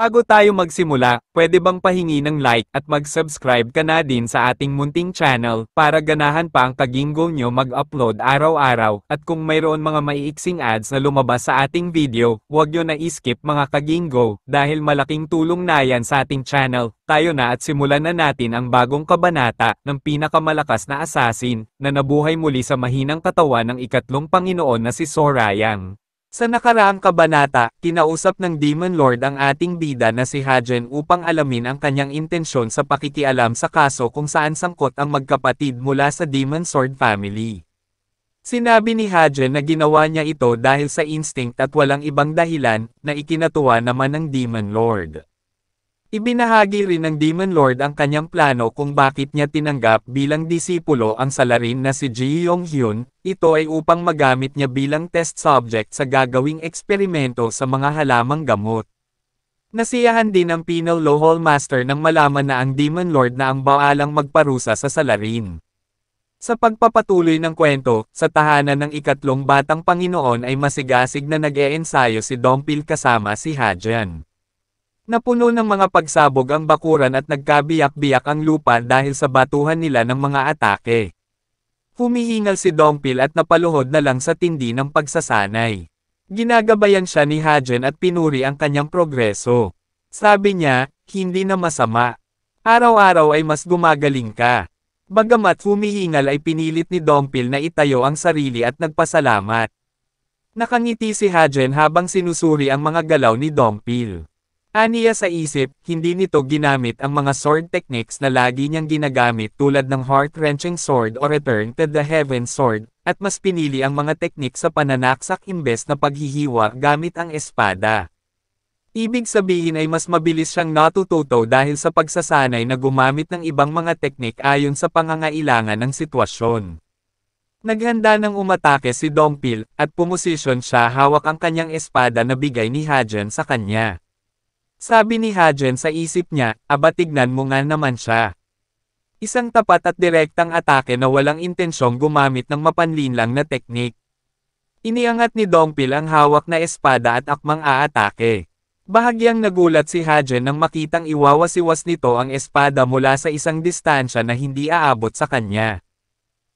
Bago tayo magsimula, pwede bang pahingi ng like at mag-subscribe ka na din sa ating munting channel para ganahan pa ang Kagingo nyo mag-upload araw-araw, at kung mayroon mga maiiksing ads na lumabas sa ating video, huwag nyo na i-skip mga Kagingo, dahil malaking tulong na yan sa ating channel. Tayo na at simulan na natin ang bagong kabanata ng pinakamalakas na assassin na nabuhay muli sa mahinang katawan ng ikatlong Panginoon na si Sorayang. Sa nakaraang kabanata, kinausap ng Demon Lord ang ating bida na si Hajen upang alamin ang kanyang intensyon sa pakikialam sa kaso kung saan sangkot ang magkapatid mula sa Demon Sword family. Sinabi ni Hajen na ginawa niya ito dahil sa instinct at walang ibang dahilan, na ikinatuwa naman ng Demon Lord. Ibinahagi rin ng Demon Lord ang kanyang plano kung bakit niya tinanggap bilang disipulo ang salarin na si Ji Yong-hyun. Ito ay upang magamit niya bilang test subject sa gagawing eksperimento sa mga halamang gamot. Nasiyahan din ang Penal Law Hall Master nang malaman na ang Demon Lord na ang baalang magparusa sa salarin. Sa pagpapatuloy ng kwento, sa tahanan ng ikatlong batang Panginoon ay masigasig na nag-e-ensayo si Dompil kasama si Hajen. Napuno ng mga pagsabog ang bakuran at nagkabiyak-biyak ang lupa dahil sa batuhan nila ng mga atake. Humihingal si Dompil at napaluhod na lang sa tindi ng pagsasanay. Ginagabayan siya ni Hajen at pinuri ang kanyang progreso. Sabi niya, hindi na masama. Araw-araw ay mas gumagaling ka. Bagamat humihingal ay pinilit ni Dompil na itayo ang sarili at nagpasalamat. Nakangiti si Hajen habang sinusuri ang mga galaw ni Dompil. Aniya sa isip, hindi nito ginamit ang mga sword techniques na lagi niyang ginagamit tulad ng heart-wrenching sword o return to the heaven sword, at mas pinili ang mga teknik sa pananaksak imbes na paghihiwa gamit ang espada. Ibig sabihin ay mas mabilis siyang natututo dahil sa pagsasanay na gumamit ng ibang mga teknik ayon sa pangangailangan ng sitwasyon. Naghanda ng umatake si Dompil, at pumosisyon siya hawak ang kanyang espada na bigay ni Hajen sa kanya. Sabi ni Hajen sa isip niya, aba tignan mo nga naman siya. Isang tapat at direktang atake na walang intensyong gumamit ng mapanlinlang na teknik. Iniangat ni Dompil ang hawak na espada at akmang aatake. Bahagyang nagulat si Hajen nang makitang iwawasiwas nito ang espada mula sa isang distansya na hindi aabot sa kanya.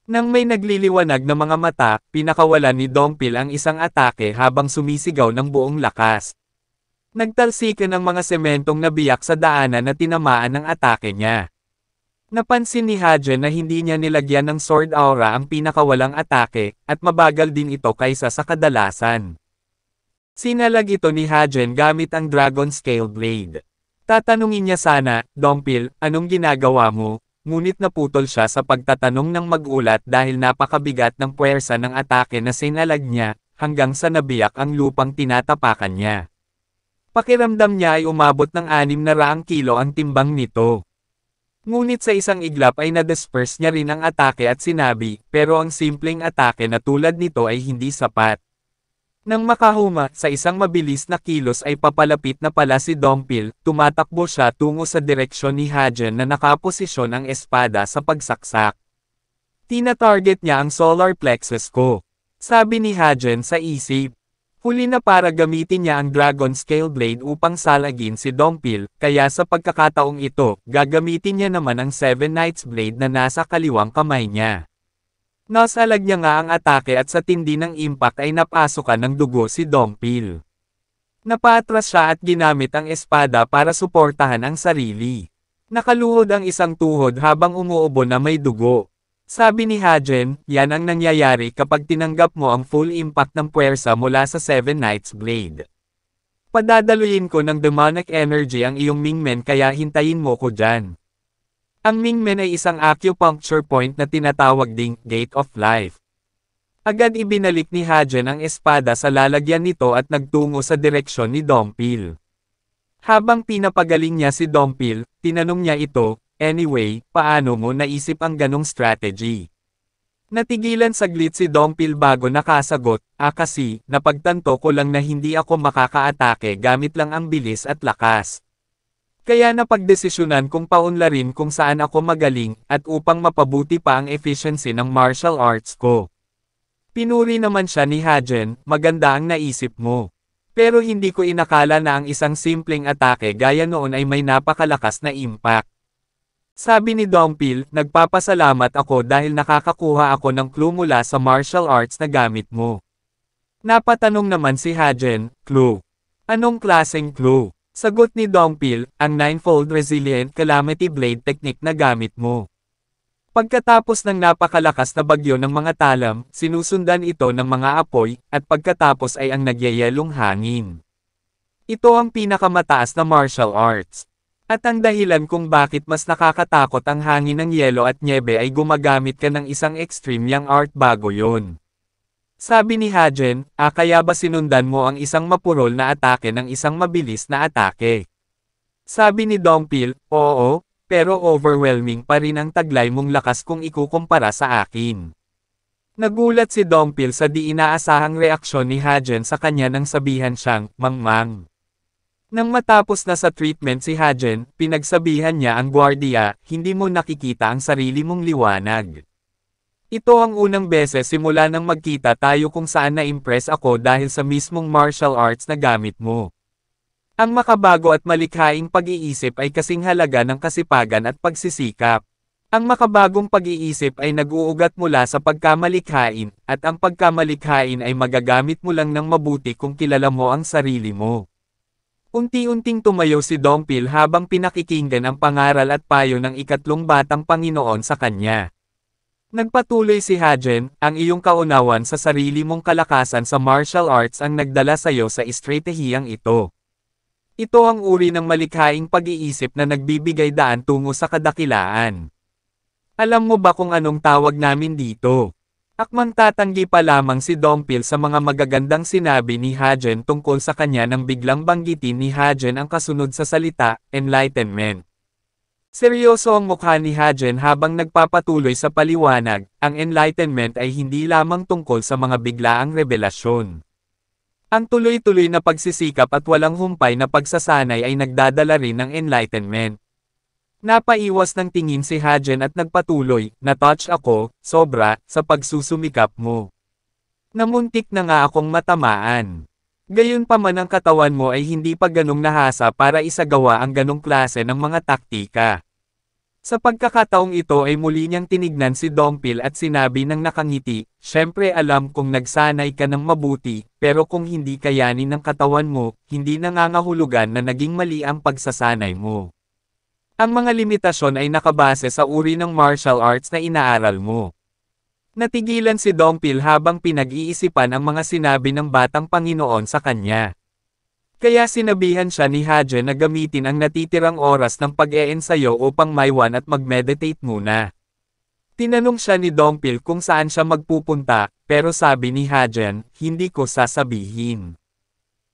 Nang may nagliliwanag na mga mata, pinakawalan ni Dompil ang isang atake habang sumisigaw ng buong lakas. Nagtalsikan ang mga sementong nabiyak sa daanan na tinamaan ng atake niya. Napansin ni Hajen na hindi niya nilagyan ng sword aura ang pinakawalang atake, at mabagal din ito kaysa sa kadalasan. Sinalag ito ni Hajen gamit ang Dragon Scale Blade. Tatanungin niya sana, Dompil, anong ginagawa mo? Ngunit naputol siya sa pagtatanong ng mag-ulat dahil napakabigat ng puwersa ng atake na sinalag niya, hanggang sa nabiyak ang lupang tinatapakan niya. Pakiramdam niya ay umabot ng 600 kilo ang timbang nito. Ngunit sa isang iglap ay na-disperse niya rin ang atake at sinabi, pero ang simpleng atake na tulad nito ay hindi sapat. Nang makahuma, sa isang mabilis na kilos ay papalapit na pala si Dompil, tumatakbo siya tungo sa direksyon ni Hajen na nakaposisyon ang espada sa pagsaksak. Tina-target niya ang solar plexus ko. Sabi ni Hajen sa isip. Huli na para gamitin niya ang Dragon Scale Blade upang salagin si Dompil, kaya sa pagkakataong ito, gagamitin niya naman ang Seven Knights Blade na nasa kaliwang kamay niya. Nasalag niya nga ang atake at sa tindi ng impact ay napasukan ng dugo si Dompil. Napatras siya at ginamit ang espada para suportahan ang sarili. Nakaluhod ang isang tuhod habang umuubo na may dugo. Sabi ni Hajen, yan ang nangyayari kapag tinanggap mo ang full impact ng puwersa mula sa Seven Knights Blade. Padadaluyin ko ng demonic energy ang iyong Mingmen kaya hintayin mo ko dyan. Ang Mingmen ay isang acupuncture point na tinatawag ding Gate of Life. Agad ibinalik ni Hajen ang espada sa lalagyan nito at nagtungo sa direksyon ni Dompil. Habang pinapagaling niya si Dompil, tinanong niya ito, anyway, paano mo naisip ang ganong strategy? Natigilan saglit si Dompil bago nakasagot, kasi, napagtanto ko lang na hindi ako makakaatake gamit lang ang bilis at lakas. Kaya napagdesisyonan kong paunlarin kung saan ako magaling, at upang mapabuti pa ang efficiency ng martial arts ko. Pinuri naman siya ni Hajen, maganda ang naisip mo. Pero hindi ko inakala na ang isang simpleng atake gaya noon ay may napakalakas na impact. Sabi ni Dongpil, nagpapasalamat ako dahil nakakakuha ako ng clue mula sa martial arts na gamit mo. Napatanong naman si Hajen, clue. Anong klaseng clue? Sagot ni Dongpil, ang Ninefold Resilient Calamity Blade technique na gamit mo. Pagkatapos ng napakalakas na bagyo ng mga talam, sinusundan ito ng mga apoy, at pagkatapos ay ang nagyayelong hangin. Ito ang pinakamataas na martial arts. At ang dahilan kung bakit mas nakakatakot ang hangin ng yelo at nyebe ay gumagamit ka ng isang extreme yang art bago yon. Sabi ni Hajen, kaya ba sinundan mo ang isang mapurol na atake ng isang mabilis na atake? Sabi ni Dongpil, oo, pero overwhelming pa rin ang taglay mong lakas kung ikukumpara sa akin. Nagulat si Dongpil sa di inaasahang reaksyon ni Hajen sa kanya nang sabihan siyang, mangmang. Nang matapos na sa treatment si Hajen, pinagsabihan niya ang gwardiya, hindi mo nakikita ang sarili mong liwanag. Ito ang unang beses simula nang magkita tayo kung saan na-impress ako dahil sa mismong martial arts na gamit mo. Ang makabago at malikhaing pag-iisip ay kasing halaga ng kasipagan at pagsisikap. Ang makabagong pag-iisip ay nag-uugat mula sa pagkamalikhain, at ang pagkamalikhain ay magagamit mo lang ng mabuti kung kilala mo ang sarili mo. Unti-unting tumayo si Dongpil habang pinakikinggan ang pangaral at payo ng ikatlong batang Panginoon sa kanya. Nagpatuloy si Hajen, ang iyong kaunawan sa sarili mong kalakasan sa martial arts ang nagdala sa iyo sa estratehiyang ito. Ito ang uri ng malikhaing pag-iisip na nagbibigay daan tungo sa kadakilaan. Alam mo ba kung anong tawag namin dito? Akmang tatanggi pa lamang si Dongpil sa mga magagandang sinabi ni Hajen tungkol sa kanya nang biglang banggitin ni Hajen ang kasunod sa salita, enlightenment. Seryoso ang mukha ni Hajen habang nagpapatuloy sa paliwanag, ang enlightenment ay hindi lamang tungkol sa mga biglaang revelasyon. Ang tuloy-tuloy na pagsisikap at walang humpay na pagsasanay ay nagdadala rin ng enlightenment. Napaiwas ng tingin si Hajen at nagpatuloy, na-touch ako, sobra, sa pagsusumikap mo. Namuntik na nga akong matamaan. Gayunpaman ang katawan mo ay hindi pa ganong nahasa para isagawa ang ganong klase ng mga taktika. Sa pagkakataong ito ay muli niyang tinignan si Dongpil at sinabi ng nakangiti, syempre alam kong nagsanay ka ng mabuti, pero kung hindi kayanin ng katawan mo, hindi nangangahulugan na naging mali ang pagsasanay mo. Ang mga limitasyon ay nakabase sa uri ng martial arts na inaaral mo. Natigilan si Dongpil habang pinag-iisipan ang mga sinabi ng batang Panginoon sa kanya. Kaya sinabihan siya ni Hajen na gamitin ang natitirang oras ng pag-eensayo upang maiwan at mag-meditate muna. Tinanong siya ni Dongpil kung saan siya magpupunta, pero sabi ni Hajen, hindi ko sasabihin.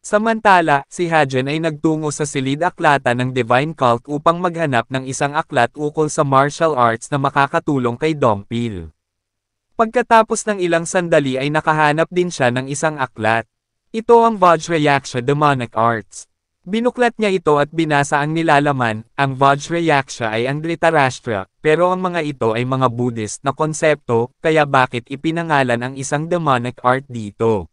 Samantala, si Hajen ay nagtungo sa silid-aklatan ng Divine Cult upang maghanap ng isang aklat ukol sa martial arts na makakatulong kay Dongpil. Pagkatapos ng ilang sandali ay nakahanap din siya ng isang aklat. Ito ang Vajrayaksha Demonic Arts. Binuklat niya ito at binasa ang nilalaman, ang Vajrayaksha ay ang Dhritarashtra, pero ang mga ito ay mga Buddhist na konsepto, kaya bakit ipinangalan ang isang demonic art dito?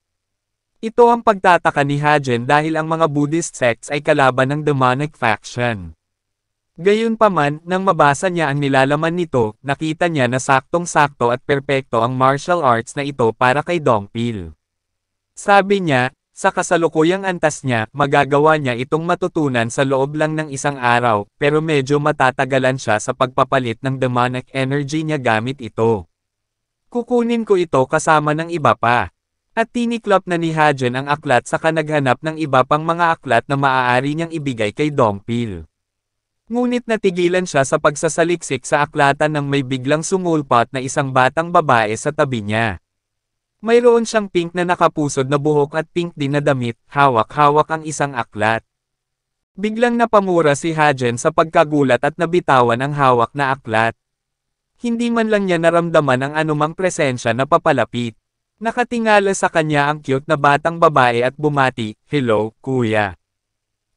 Ito ang pagtataka ni Hajen dahil ang mga Buddhist sects ay kalaban ng demonic faction. Gayunpaman, nang mabasa niya ang nilalaman nito, nakita niya na saktong-sakto at perpekto ang martial arts na ito para kay Dongpil. Sabi niya, sa kasalukuyang antas niya, magagawa niya itong matutunan sa loob lang ng isang araw, pero medyo matatagalan siya sa pagpapalit ng demonic energy niya gamit ito. Kukunin ko ito kasama ng iba pa. At tiniklop na ni Hajen ang aklat saka naghanap ng iba pang mga aklat na maaari niyang ibigay kay Dongpil. Ngunit natigilan siya sa pagsasaliksik sa aklatan nang may biglang sumulpot na isang batang babae sa tabi niya. Mayroon siyang pink na nakapusod na buhok at pink din na damit, hawak-hawak ang isang aklat. Biglang napamura si Hajen sa pagkagulat at nabitawan ang hawak na aklat. Hindi man lang niya naramdaman ang anumang presensya na papalapit. Nakatingala sa kanya ang cute na batang babae at bumati, "Hello, kuya."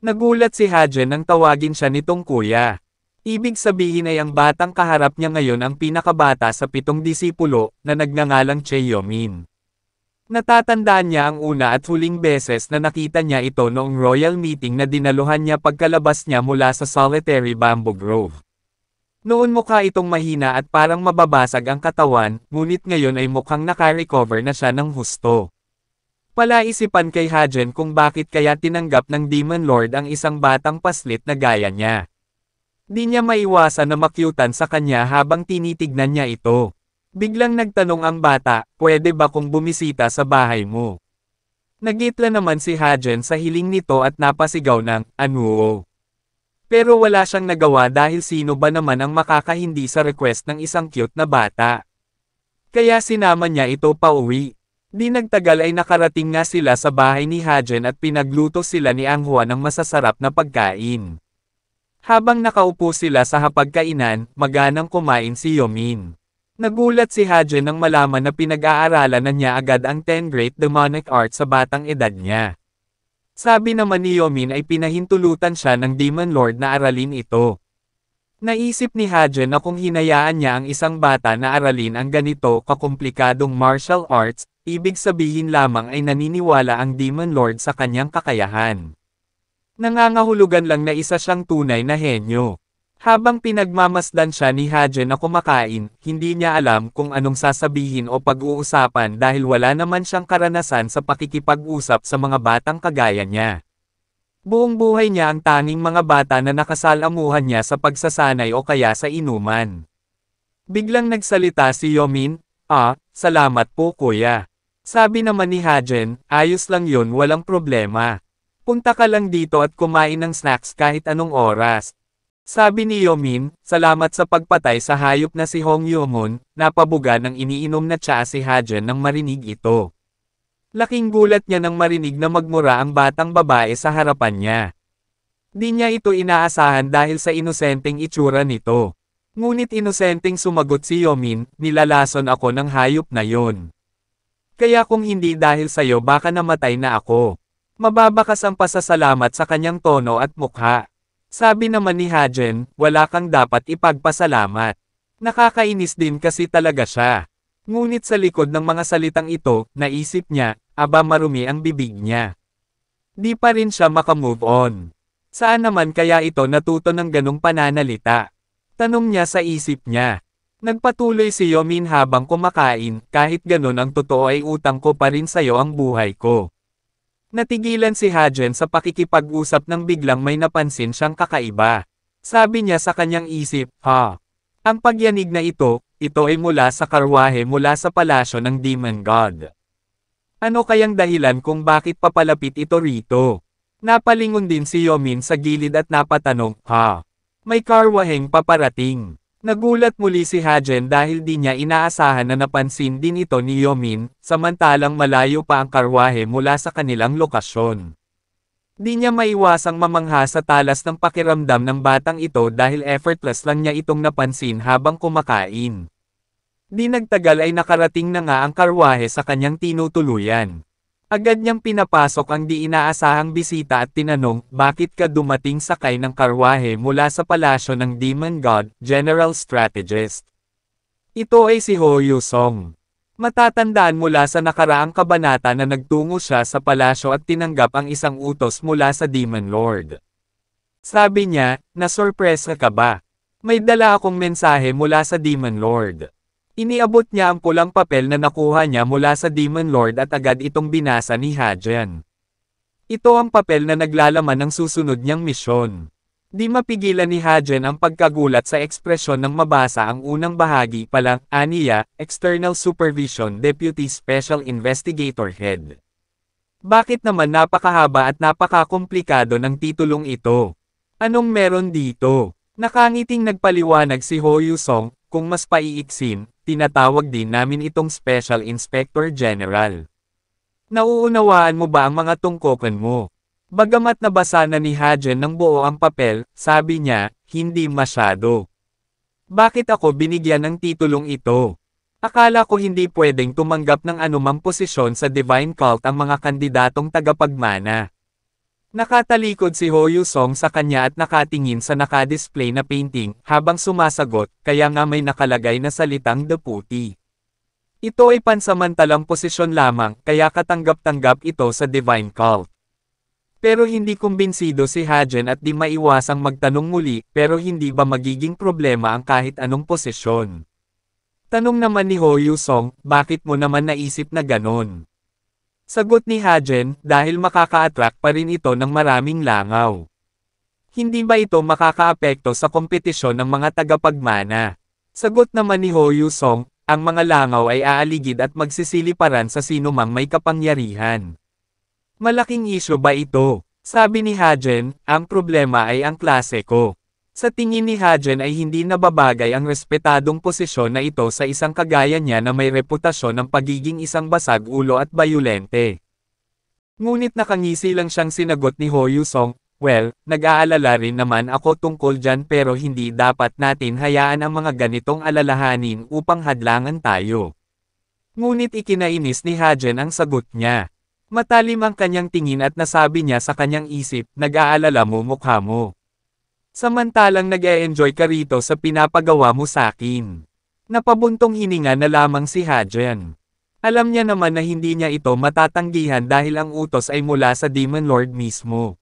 Nagulat si Hajen nang tawagin siya nitong kuya. Ibig sabihin ay ang batang kaharap niya ngayon ang pinakabata sa 7 disipulo, na nagngangalang Cheyomin. Natatandaan niya ang una at huling beses na nakita niya ito noong royal meeting na dinaluhan niya pagkalabas niya mula sa solitary bamboo grove. Noon mukha itong mahina at parang mababasag ang katawan, ngunit ngayon ay mukhang naka-recover na siya ng husto. Palaisipan kay Hajen kung bakit kaya tinanggap ng Demon Lord ang isang batang paslit na gaya niya. Di niya maiwasan na makyutan sa kanya habang tinitignan niya ito. Biglang nagtanong ang bata, pwede ba kung bumisita sa bahay mo? Nagitla naman si Hajen sa hiling nito at napasigaw ng, ano? Pero wala siyang nagawa dahil sino ba naman ang makakahindi sa request ng isang cute na bata. Kaya sinama niya ito pauwi. Di nagtagal ay nakarating nga sila sa bahay ni Hajen at pinagluto sila ni Anghua ng masasarap na pagkain. Habang nakaupo sila sa hapagkainan, maganang kumain si Yomin. Nagulat si Hajen nang malaman na pinag-aaralan na niya agad ang 10 Great Demonic Arts sa batang edad niya. Sabi naman ni Yomin ay pinahintulutan siya ng Demon Lord na aralin ito. Naisip ni Hajen na kung hinayaan niya ang isang bata na aralin ang ganito kakomplikadong martial arts, ibig sabihin lamang ay naniniwala ang Demon Lord sa kanyang kakayahan. Nangangahulugan lang na isa siyang tunay na henyo. Habang pinagmamasdan siya ni Hajen na kumakain, hindi niya alam kung anong sasabihin o pag-uusapan dahil wala naman siyang karanasan sa pakikipag-usap sa mga batang kagaya niya. Buong buhay niya ang tanging mga bata na nakasalamuhan niya sa pagsasanay o kaya sa inuman. Biglang nagsalita si Yomin, salamat po kuya. Sabi naman ni Hajen, ayos lang yun, walang problema. Punta ka lang dito at kumain ng snacks kahit anong oras. Sabi ni Yomin, salamat sa pagpatay sa hayop na si Hong Yomon, napabuga ng iniinom na tsaa si Hajen nang marinig ito. Laking gulat niya nang marinig na magmura ang batang babae sa harapan niya. Di niya ito inaasahan dahil sa inosenteng itsura nito. Ngunit inosenteng sumagot si Yomin, nilalason ako ng hayop na yon. Kaya kung hindi dahil sayo baka namatay na ako. Mababakas ang pasasalamat sa kanyang tono at mukha. Sabi naman ni Hajen, wala kang dapat ipagpasalamat. Nakakainis din kasi talaga siya. Ngunit sa likod ng mga salitang ito, naisip niya, aba marumi ang bibig niya. Di pa rin siya makamove on. Saan naman kaya ito natuto ng ganong pananalita? Tanong niya sa isip niya. Nagpatuloy si Yomin habang kumakain, kahit ganon ang totoo ay utang ko pa rin sayo ang buhay ko. Natigilan si Hajen sa pakikipag-usap nang biglang may napansin siyang kakaiba. Sabi niya sa kanyang isip, ang pagyanig na ito ay mula sa karwahe mula sa palasyo ng Demon God. Ano kayang dahilan kung bakit papalapit ito rito? Napalingon din si Yomin sa gilid at napatanong, may karwaheng paparating. Nagulat muli si Hajen dahil di niya inaasahan na napansin din ito ni Yomin, samantalang malayo pa ang karwahe mula sa kanilang lokasyon. Di niya maiwasang mamangha sa talas ng pakiramdam ng batang ito dahil effortless lang niya itong napansin habang kumakain. Di nagtagal ay nakarating na nga ang karwahe sa kanyang tinutuluyan. Agad niyang pinapasok ang di inaasahang bisita at tinanong, bakit ka dumating sakay ng karwahe mula sa palasyo ng Demon God, General Strategist? Ito ay si Ho Yusong. Matatandaan mula sa nakaraang kabanata na nagtungo siya sa palasyo at tinanggap ang isang utos mula sa Demon Lord. Sabi niya, nasurpresa ka ba? May dala akong mensahe mula sa Demon Lord. Iniabot niya ang pulang papel na nakuha niya mula sa Demon Lord at agad itong binasa ni Hajen. Ito ang papel na naglalaman ng susunod niyang misyon. Di mapigilan ni Hajen ang pagkagulat sa ekspresyon ng mabasa ang unang bahagi pa lang, aniya, External Supervision Deputy Special Investigator Head. Bakit naman napakahaba at napakakomplikado ng titulong ito? Anong meron dito? Nakangiting nagpaliwanag si Ho Yusong, kung mas paiiksin, tinatawag din namin itong Special Inspector General. Nauunawaan mo ba ang mga tungkokan mo? Bagamat nabasa na ni Hajen ng buo ang papel, sabi niya, hindi masyado. Bakit ako binigyan ng titulong ito? Akala ko hindi pwedeng tumanggap ng anumang posisyon sa Divine Cult ang mga kandidatong tagapagmana. Nakatalikod si Ho Yusong sa kanya at nakatingin sa nakadisplay na painting, habang sumasagot, kaya nga may nakalagay na salitang deputy. Ito ay pansamantalang posisyon lamang, kaya katanggap-tanggap ito sa Divine Cult. Pero hindi kumbinsido si Hajen at di maiwasang magtanong muli, pero hindi ba magiging problema ang kahit anong posisyon? Tanong naman ni Ho Yusong, bakit mo naman naisip na ganon? Sagot ni Hajen, dahil makaka-attract pa rin ito ng maraming langaw. Hindi ba ito makakaapekto sa kompetisyon ng mga tagapagmana? Sagot naman ni Ho Yusong, ang mga langaw ay aaligid at magsisiliparan sa sino mang may kapangyarihan. Malaking isyu ba ito? Sabi ni Hajen, ang problema ay ang klase ko. Sa tingin ni Hajen ay hindi nababagay ang respetadong posisyon na ito sa isang kagaya niya na may reputasyon ng pagiging isang basag ulo at bayulente. Ngunit nakangisi lang siyang sinagot ni Ho Yusong, well, nag-aalala rin naman ako tungkol dyan pero hindi dapat natin hayaan ang mga ganitong alalahanin upang hadlangan tayo. Ngunit ikinainis ni Hajen ang sagot niya. Matalim ang kanyang tingin at nasabi niya sa kanyang isip, nag-aalala mo mukha mo. Samantalang nag-e-enjoy ka rito sa pinapagawa mo sa akin. Napabuntong hininga na lamang si Hajen. Alam niya naman na hindi niya ito matatanggihan dahil ang utos ay mula sa Demon Lord mismo.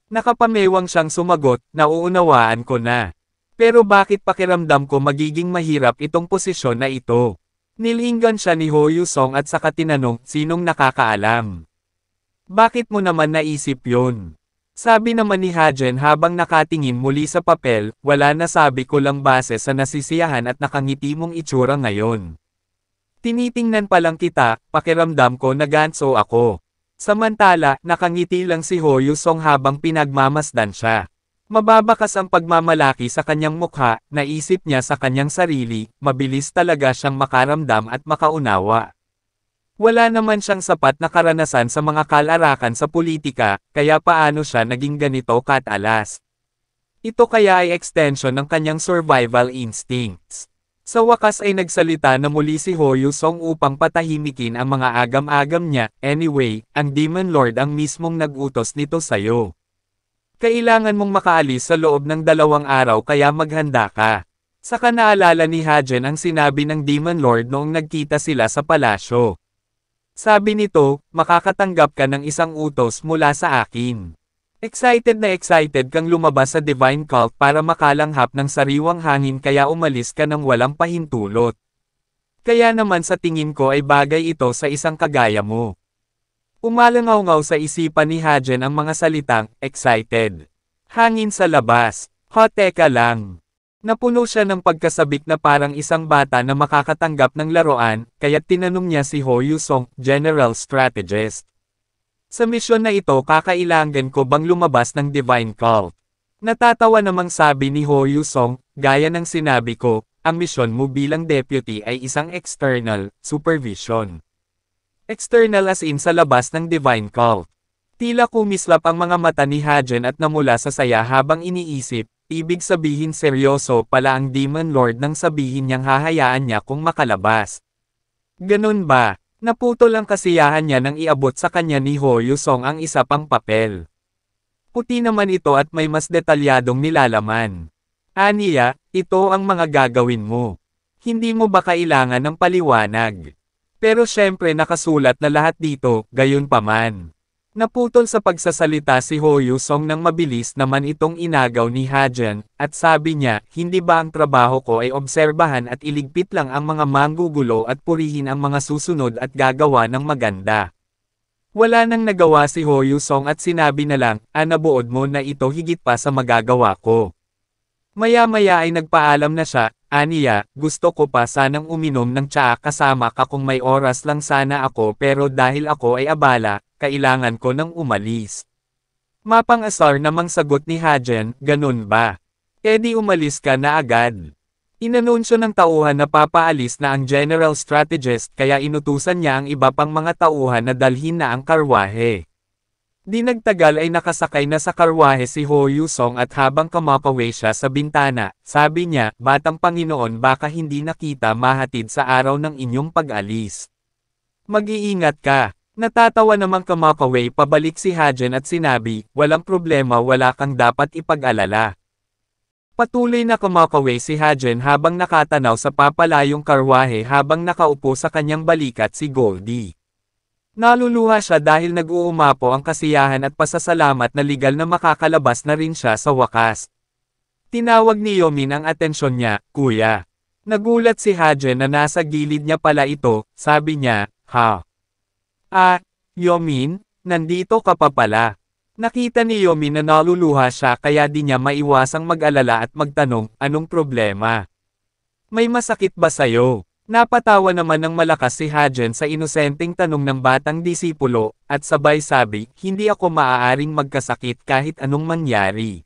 Nakapamewang siyang sumagot, nauunawaan ko na. Pero bakit pakiramdam ko magiging mahirap itong posisyon na ito? Nilinggan siya ni Ho Yusong at saka tinanong, sinong nakakaalam? Bakit mo naman naisip yun? Sabi naman ni Hajen habang nakatingin muli sa papel, wala na sabi ko lang base sa nasisiyahan at nakangiti mong itsura ngayon. Tinitingnan pa lang kita, pakiramdam ko naganso ako. Samantala, nakangiti lang si Ho Yusong habang pinagmamasdan siya. Mababakas ang pagmamalaki sa kanyang mukha, naisip niya sa kanyang sarili, mabilis talaga siyang makaramdam at makaunawa. Wala naman siyang sapat na karanasan sa mga kalarakan sa politika, kaya paano siya naging ganito katalas? Ito kaya ay extension ng kanyang survival instincts. Sa wakas ay nagsalita na muli si Ho Yusong upang patahimikin ang mga agam-agam niya, anyway, ang Demon Lord ang mismong nag-utos nito sa'yo. Kailangan mong makaalis sa loob ng 2 araw kaya maghanda ka. Saka naalala ni Hajen ang sinabi ng Demon Lord noong nagkita sila sa palasyo. Sabi nito, makakatanggap ka ng isang utos mula sa akin. Excited na excited kang lumabas sa Divine Cult para makalanghap ng sariwang hangin kaya umalis ka ng walang pahintulot. Kaya naman sa tingin ko ay bagay ito sa isang kagaya mo. Umalangaw-ngaw sa isipan ni Hajen ang mga salitang, excited. Hangin sa labas. Teka lang. Napuno siya ng pagkasabik na parang isang bata na makakatanggap ng laruan, kaya't tinanong niya si Ho Yusong, General Strategist. Sa misyon na ito kakailangan ko bang lumabas ng Divine Cult? Natatawa namang sabi ni Ho Yusong, gaya ng sinabi ko, ang misyon mo bilang deputy ay isang external, supervision. External as in sa labas ng Divine Cult. Tila kumislap ang mga mata ni Hajen at namula sa saya habang iniisip, ibig sabihin seryoso pala ang Demon Lord nang sabihin niyang hahayaan niya kung makalabas. Ganun ba? Naputol ang kasiyahan niya nang iabot sa kanya ni Ho Yusong ang isa pang papel. Puti naman ito at may mas detalyadong nilalaman. Aniya, ito ang mga gagawin mo. Hindi mo ba kailangan ng paliwanag? Pero syempre nakasulat na lahat dito, gayunpaman. Naputol sa pagsasalita si Ho Yusong nang mabilis naman itong inagaw ni Hajen, at sabi niya, hindi ba ang trabaho ko ay obserbahan at iligpit lang ang mga manggugulo at purihin ang mga susunod at gagawa ng maganda. Wala nang nagawa si Ho Yusong at sinabi na lang, nabuod mo na ito higit pa sa magagawa ko. Maya-maya ay nagpaalam na siya, aniya, gusto ko pa sanang uminom ng tsaa kasama ka kung may oras lang sana ako pero dahil ako ay abala, kailangan ko nang umalis. Mapang-asar namang sagot ni Hajen, ganun ba? Di umalis ka na agad. Inanunsyo ng tauhan na papaalis na ang General Strategist kaya inutusan niya ang iba pang mga tauhan na dalhin na ang karwahe. Di nagtagal ay nakasakay na sa karwahe si Ho Yusong at habang kumakawe siya sa bintana, sabi niya, Batang Panginoon baka hindi nakita mahatid sa araw ng inyong pag-alis. Mag-iingat ka. Natatawa namang kumakawe pabalik si Hajen at sinabi, walang problema wala kang dapat ipag-alala. Patuloy na kumakaway si Hajen habang nakatanaw sa papalayong karwahe habang nakaupo sa kanyang balikat si Goldie. Naluluha siya dahil nag-uumapo ang kasiyahan at pasasalamat na legal na makakalabas na rin siya sa wakas. Tinawag ni Yomin ang atensyon niya, "Kuya." Nagulat si Hajen na nasa gilid niya pala ito, sabi niya, "Ha? Ah, Yomin, nandito ka pa pala." Nakita ni Yomin na naluluha siya kaya di niya maiwasang mag-alala at magtanong, "Anong problema? May masakit ba sayo?" Napatawa naman ng malakas si Hajen sa inosenteng tanong ng batang disipulo, at sabay sabi, "Hindi ako maaaring magkasakit kahit anong mangyari."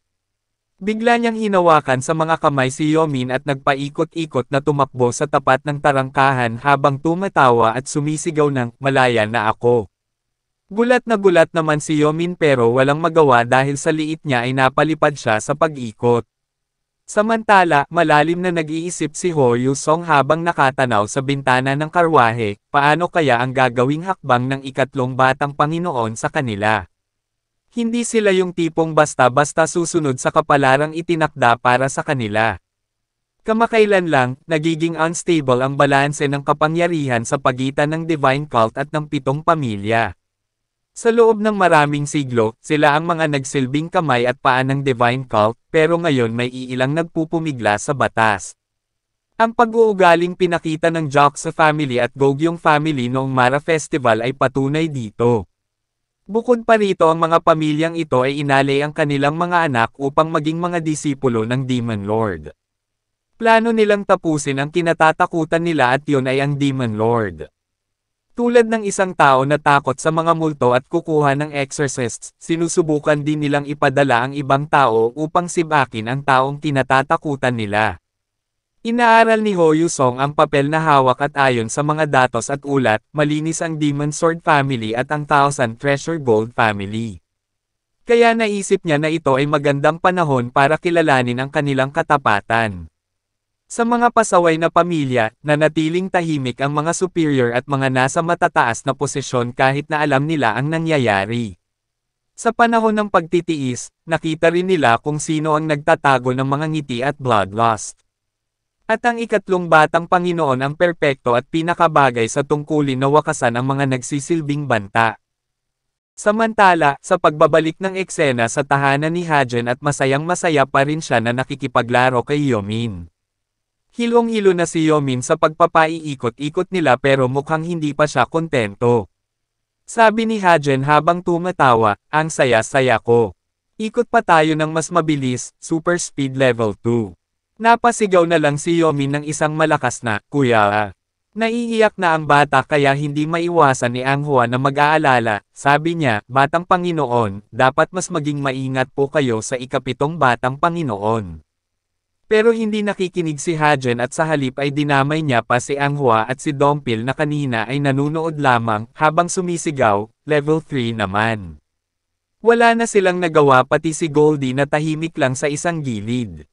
Bigla niyang hinawakan sa mga kamay si Yomin at nagpaikot-ikot na tumakbo sa tapat ng tarangkahan habang tumatawa at sumisigaw ng, "Malaya na ako." Gulat naman si Yomin pero walang magawa dahil sa liit niya ay napalipad siya sa pag-ikot. Samantala, malalim na nag-iisip si Ho Yusong habang nakatanaw sa bintana ng karwahe, paano kaya ang gagawing hakbang ng ikatlong batang Panginoon sa kanila? Hindi sila yung tipong basta-basta susunod sa kapalarang itinakda para sa kanila. Kamakailan lang, nagiging unstable ang balanse ng kapangyarihan sa pagitan ng Divine Cult at ng 7 pamilya. Sa loob ng maraming siglo, sila ang mga nagsilbing kamay at paa ng Divine Cult, pero ngayon may iilang nagpupumigla sa batas. Ang pag-uugaling pinakita ng Jocsa family at Gogyong family noong Mara Festival ay patunay dito. Bukod pa rito ang mga pamilyang ito ay inalay ang kanilang mga anak upang maging mga disipulo ng Demon Lord. Plano nilang tapusin ang kinatatakutan nila at yun ay ang Demon Lord. Tulad ng isang tao na takot sa mga multo at kukuha ng exorcists, sinusubukan din nilang ipadala ang ibang tao upang sibakin ang taong kinatatakutan nila. Inaaral ni Ho Yusong ang papel na hawak at ayon sa mga datos at ulat, malinis ang Demon Sword family at ang Thousand Treasure Gold family. Kaya naisip niya na ito ay magandang panahon para kilalanin ang kanilang katapatan. Sa mga pasaway na pamilya, nanatiling tahimik ang mga superior at mga nasa matataas na posisyon kahit na alam nila ang nangyayari. Sa panahon ng pagtitiis, nakita rin nila kung sino ang nagtatago ng mga ngiti at bloodlust. At ang ikatlong batang Panginoon ang perpekto at pinakabagay sa tungkulin na wakasan ang mga nagsisilbing banta. Samantala, sa pagbabalik ng eksena sa tahanan ni Hajen at masayang-masaya pa rin siya na nakikipaglaro kay Yomin. Hilong-hilo na si Yomin sa pagpapaiikot-ikot nila pero mukhang hindi pa siya kontento. Sabi ni Hajen habang tumatawa, "Ang saya-saya ko. Ikot pa tayo ng mas mabilis, super speed level 2. Napasigaw na lang si Yomin ng isang malakas na, "Kuya." Naiiyak na ang bata kaya hindi maiwasan ni Anghua na mag-aalala, sabi niya, "Batang Panginoon, dapat mas maging maingat po kayo sa ikapitong batang Panginoon." Pero hindi nakikinig si Hajen at sa halip ay dinamay niya pa si Anghua at si Dompil na kanina ay nanunood lamang habang sumisigaw, level 3 naman. Wala na silang nagawa pati si Goldie na tahimik lang sa isang gilid.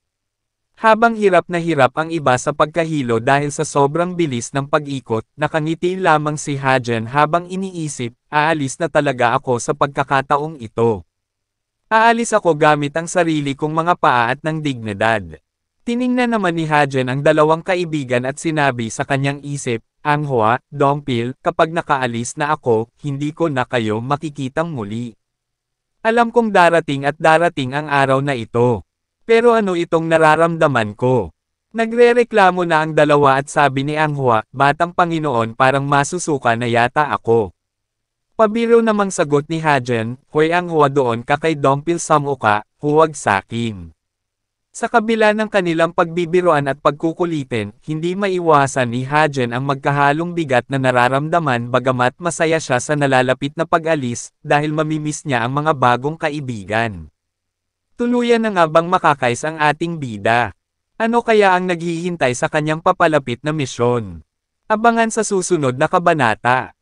Habang hirap na hirap ang iba sa pagkahilo dahil sa sobrang bilis ng pag-ikot, nakangiti lamang si Hajen habang iniisip, "Aalis na talaga ako sa pagkakataong ito. Aalis ako gamit ang sarili kong mga paa at ng dignidad." Tiningnan naman ni Hajen ang dalawang kaibigan at sinabi sa kanyang isip, "Anghua, Dompil, kapag nakaalis na ako, hindi ko na kayo makikitang muli. Alam kong darating at darating ang araw na ito. Pero ano itong nararamdaman ko?" Nagrereklamo na ang dalawa at sabi ni Anghua, "Batang Panginoon, parang masusuka na yata ako." Pabiro namang sagot ni Hajen, "Hoy Anghua, doon ka kay Dompil Samuka, huwag sakin." Sa kabila ng kanilang pagbibiroan at pagkukulitin, hindi maiwasan ni Hajen ang magkahalong bigat na nararamdaman bagamat masaya siya sa nalalapit na pag-alis, dahil mamimiss niya ang mga bagong kaibigan. Tuluyan na nga bang makakais ang ating bida? Ano kaya ang naghihintay sa kanyang papalapit na misyon? Abangan sa susunod na kabanata.